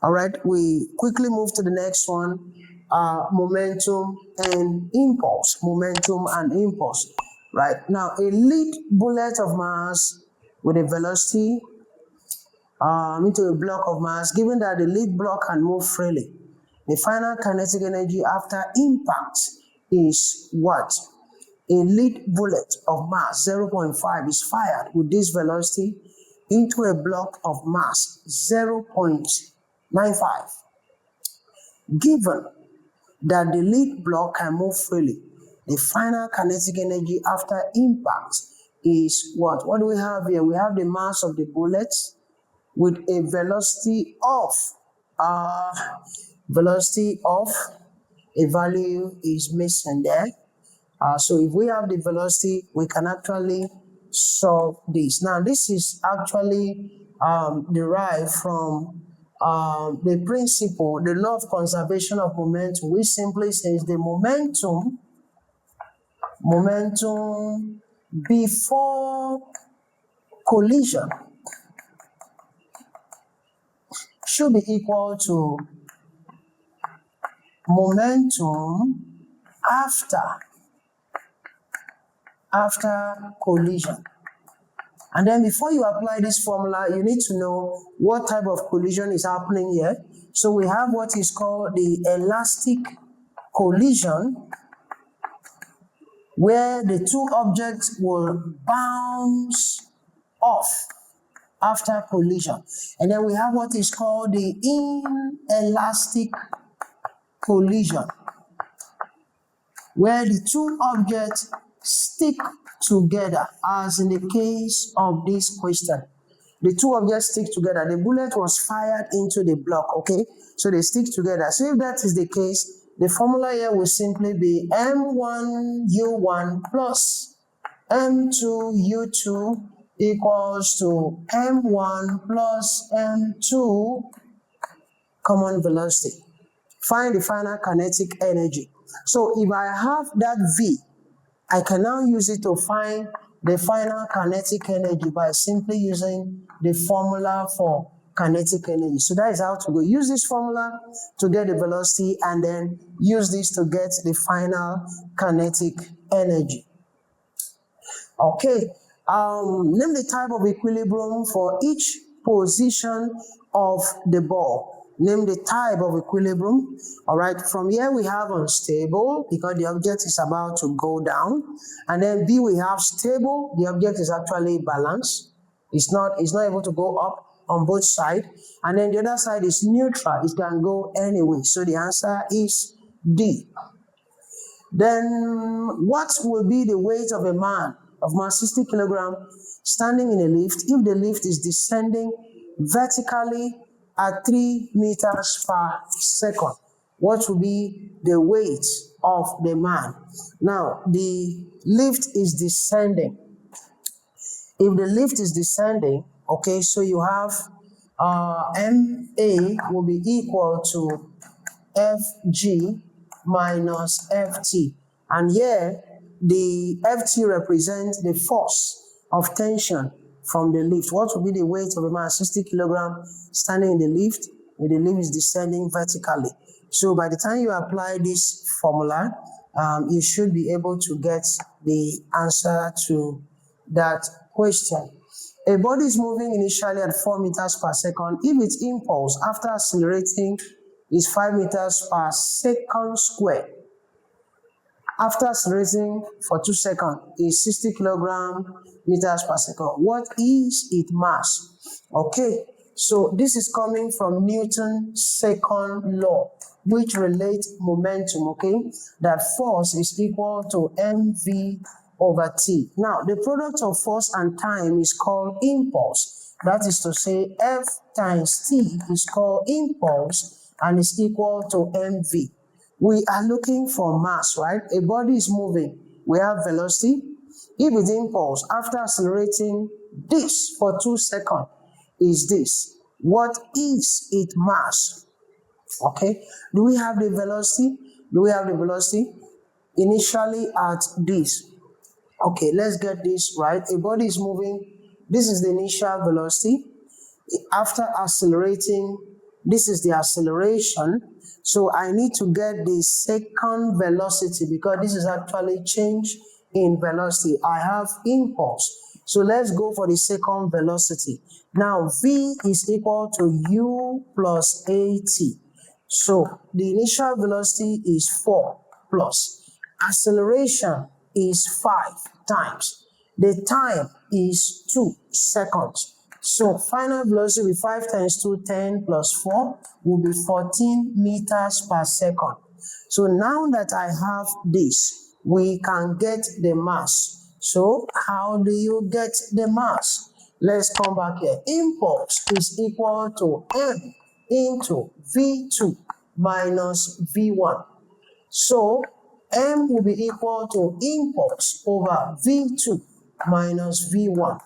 All right, we quickly move to the next one. Momentum and impulse. Momentum and impulse. Right now, a lead bullet of mass with a velocity into a block of mass, given that the lead block can move freely. The final kinetic energy after impact is what? A lead bullet of mass 0.5 is fired with this velocity into a block of mass 0.95. Given that the lead block can move freely, the final kinetic energy after impact is what? What do we have here? We have the mass of the bullet with a velocity of a value is missing there. So if we have the velocity, we can actually solve this. Now, this is actually derived from the principle, the law of conservation of momentum, which simply says the momentum before collision should be equal to momentum after collision. And then before you apply this formula, you need to know what type of collision is happening here. So we have what is called the elastic collision, where the two objects will bounce off after collision. And then we have what is called the inelastic collision, where the two objects stick together, as in the case of this question. The two objects stick together. The bullet was fired into the block, okay? So they stick together. So if that is the case, the formula here will simply be M1U1 plus M2U2 equals to M1 plus M2 common velocity. Find the final kinetic energy. So if I have that V, I can now use it to find the final kinetic energy by simply using the formula for kinetic energy. So that is how to go. Use this formula to get the velocity and then use this to get the final kinetic energy. Okay, name the type of equilibrium for each position of the ball. Name the type of equilibrium. All right, from here we have unstable because the object is about to go down. And then B, we have stable. The object is actually balanced. It's not able to go up on both sides. And then the other side is neutral. It can go anyway. So the answer is D. Then what will be the weight of a man of mass 60 kilograms standing in a lift if the lift is descending vertically at 3 meters per second? What will be the weight of the man? Now, the lift is descending. If the lift is descending, okay, so you have MA will be equal to FG minus FT. And here, the FT represents the force of tension from the lift. What will be the weight of a man 60 kilograms standing in the lift when the lift is descending vertically? So by the time you apply this formula, you should be able to get the answer to that question. A body is moving initially at 4 meters per second. If its impulse after accelerating is 5 meters per second square, after accelerating for 2 seconds is 60 meters per second. What is its mass? Okay, so this is coming from Newton's second law, which relates momentum, okay? That force is equal to mv over t. Now, the product of force and time is called impulse. That is to say, F times t is called impulse and is equal to mv. We are looking for mass, right? A body is moving. We have velocity. If its impulse after accelerating this for 2 seconds is this, what is its mass? Okay. Do we have the velocity? Do we have the velocity? Initially at this. Okay, let's get this right. A body is moving. This is the initial velocity. After accelerating This is the acceleration. So I need to get the second velocity because this is actually change in velocity. I have impulse. So let's go for the second velocity. Now v is equal to u plus at. So the initial velocity is 4 plus acceleration is 5 times. The time is 2 seconds. So final velocity with 5 times 2, 10 plus 4 will be 14 meters per second. So now that I have this, we can get the mass. So how do you get the mass? Let's come back here. Impulse is equal to m into v2 minus v1. So m will be equal to impulse over v2 minus v1.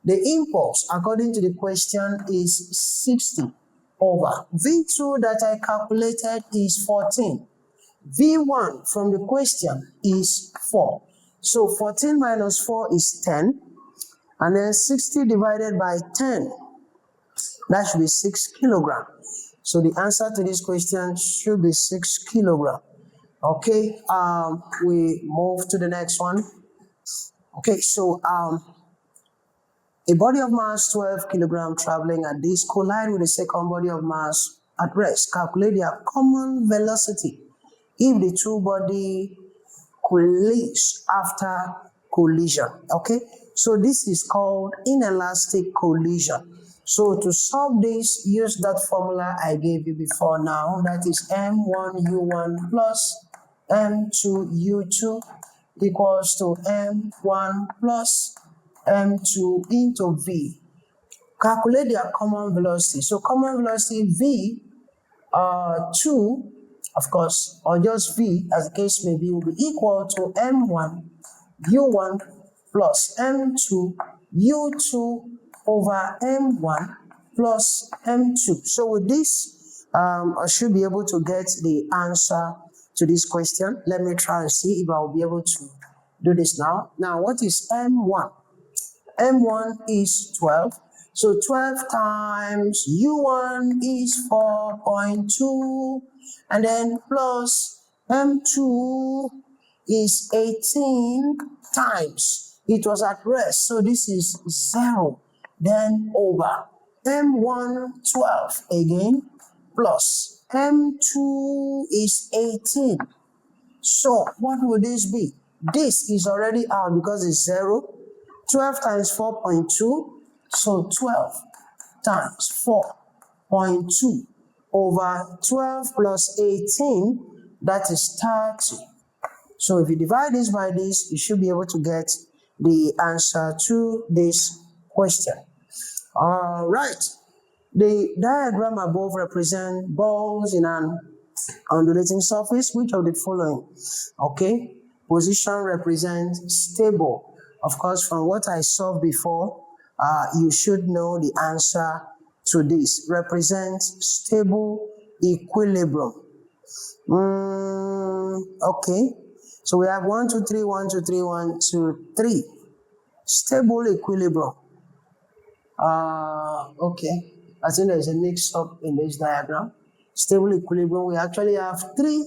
The impulse, according to the question, is 60 over v2 that I calculated is 14. v1 from the question is 4. So 14 minus 4 is 10. And then 60 divided by 10, that should be 6 kilogram. So the answer to this question should be 6 kilogram. Okay, we move to the next one. Okay, so a body of mass 12 kilogram traveling at this collide with a second body of mass at rest. Calculate their common velocity if the two bodies collide after collision. Okay, so this is called inelastic collision. So to solve this, use that formula I gave you before now. That is m1u1 plus m2u2 equals to m1 plus m2 into v. Calculate their common velocity. So common velocity v, 2, of course, or just v as the case may be, will be equal to m1 u1 plus m2 u2 over m1 plus m2. So with this, I should be able to get the answer to this question. Let me try and see if I will be able to do this now. Now, what is m1? m1 is 12. So 12 times u1 is 4.2, and then plus m2 is 18 times. It was at rest, so this is 0. Then over m1 12 again plus m2 is 18. So what will this be? This is already out because it's 0. 12 times 4.2, so 12 times 4.2 over 12 plus 18, that is 30. So if you divide this by this, you should be able to get the answer to this question. All right. The diagram above represents balls in an undulating surface. Which of the following? Okay. Position represents stable. Of course, from what I saw before, you should know the answer to this. Represents stable equilibrium. Okay. So we have 1, 2, 3, 1, 2, 3, 1, 2, 3. Stable equilibrium. Okay. I think there's a mix-up in this diagram. Stable equilibrium, we actually have 3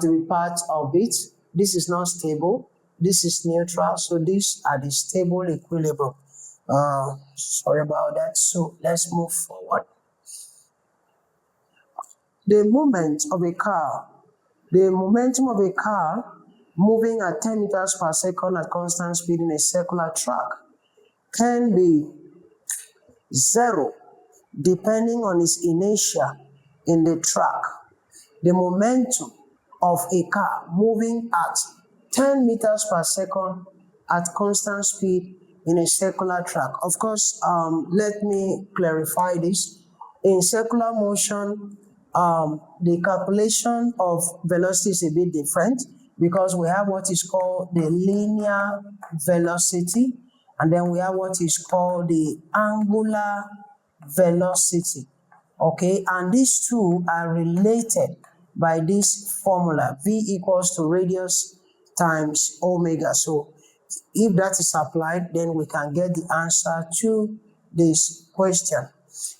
to be part of it. This is not stable. This is neutral. So these are the stable equilibrium. Sorry about that. So let's move forward. The movement of a car. The momentum of a car moving at 10 meters per second at constant speed in a circular track can be 0 depending on its inertia in the track. The momentum of a car moving at 10 meters per second at constant speed in a circular track. Of course, let me clarify this. In circular motion, the calculation of velocity is a bit different because we have what is called the linear velocity, and then we have what is called the angular velocity. Okay, and these two are related by this formula, v equals to radius times omega. So if that is applied, then we can get the answer to this question.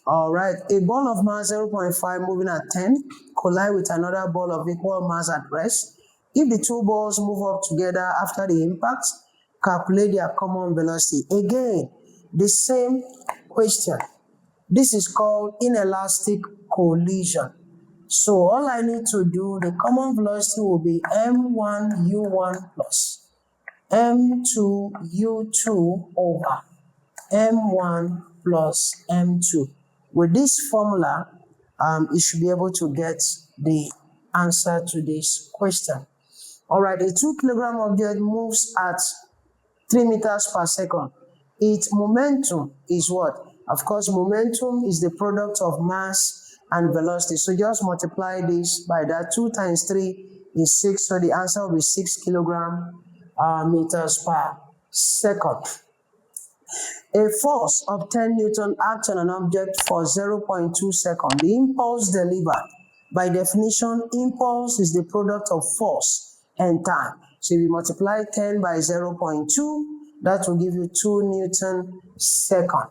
All right, a ball of mass 0.5 moving at 10 collide with another ball of equal mass at rest. If the two balls move up together after the impact, calculate their common velocity. Again, the same question. This is called inelastic collision. So all I need to do, the common velocity will be m1u1 plus m2u2 over m1 plus m2. With this formula, you should be able to get the answer to this question. All right, a 2 kilogram object moves at 3 meters per second. Its momentum is what? Of course, momentum is the product of mass and velocity. So just multiply this by that. 2 times 3 is 6. So the answer will be 6 kilogram meters per second. A force of 10 Newton acts on an object for 0.2 seconds. The impulse delivered. By definition, impulse is the product of force and time. So if you multiply 10 by 0.2, that will give you 2 Newton second.